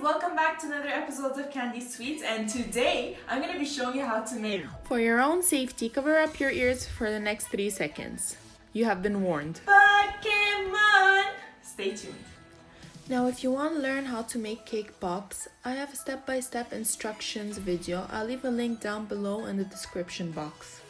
welcome back to another episode of Candy Sweets, and today I'm going to be showing you how to make... For your own safety, cover up your ears for the next 3 seconds. You have been warned. Pokemon! Stay tuned. Now if you want to learn how to make cake pops, I have a step-by-step instructions video. I'll leave a link down below in the description box.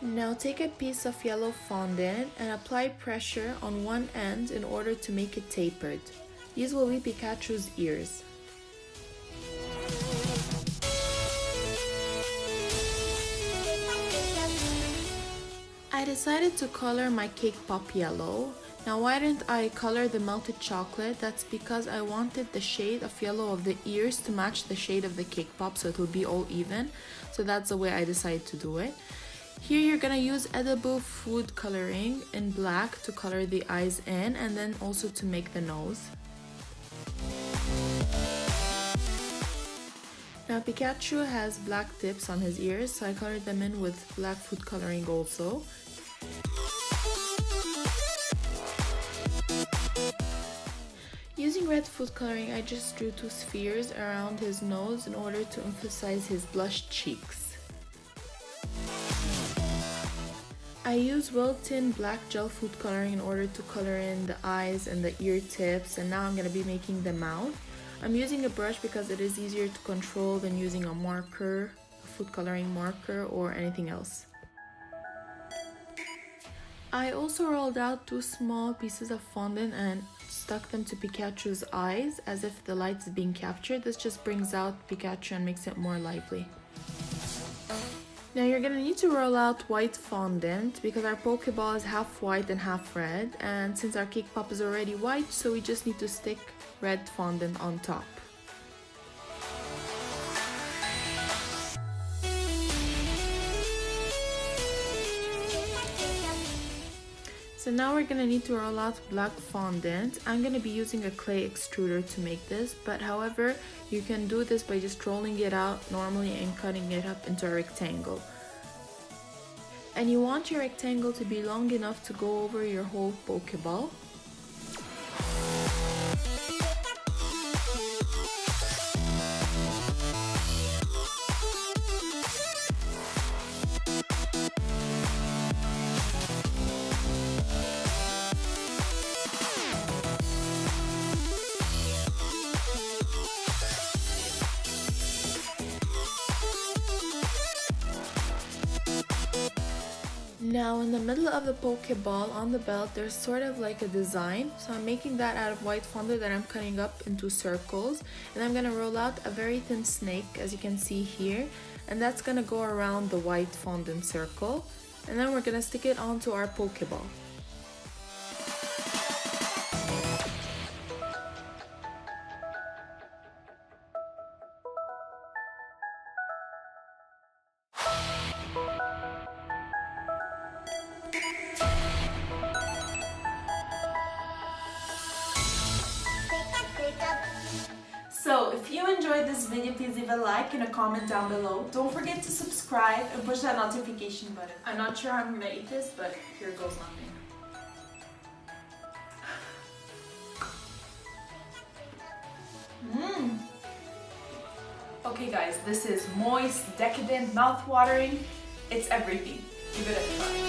Now take a piece of yellow fondant and apply pressure on one end in order to make it tapered. These will be Pikachu's ears. I decided to color my cake pop yellow. Now why didn't I color the melted chocolate? That's because I wanted the shade of yellow of the ears to match the shade of the cake pop so it will be all even. So that's the way I decided to do it. Here you're gonna use edible food coloring in black to color the eyes in and then also to make the nose. Now Pikachu has black tips on his ears, so I colored them in with black food coloring also. Using red food coloring, I just drew 2 spheres around his nose in order to emphasize his blushed cheeks. I use Wilton black gel food coloring in order to color in the eyes and the ear tips, and now I'm going to be making the mouth. I'm using a brush because it is easier to control than using a marker, a food coloring marker, or anything else. I also rolled out 2 small pieces of fondant and stuck them to Pikachu's eyes as if the light is being captured. This just brings out Pikachu and makes it more lively. Now you're gonna need to roll out white fondant because our Pokeball is half white and half red, and since our cake pop is already white, so we just need to stick red fondant on top. So now we're gonna need to roll out black fondant. I'm gonna be using a clay extruder to make this, but however, you can do this by just rolling it out normally and cutting it up into a rectangle. And you want your rectangle to be long enough to go over your whole Pokeball. Now in the middle of the Pokeball on the belt there's sort of like a design, so I'm making that out of white fondant that I'm cutting up into circles, and I'm gonna roll out a very thin snake as you can see here, and that's gonna go around the white fondant circle, and then we're gonna stick it onto our Pokeball. So if you enjoyed this video, please leave a like and a comment down below. Don't forget to subscribe and push that notification button. I'm not sure how I'm gonna eat this, but here goes nothing. Okay guys, this is moist, decadent, mouth-watering. It's everything. Give it a try.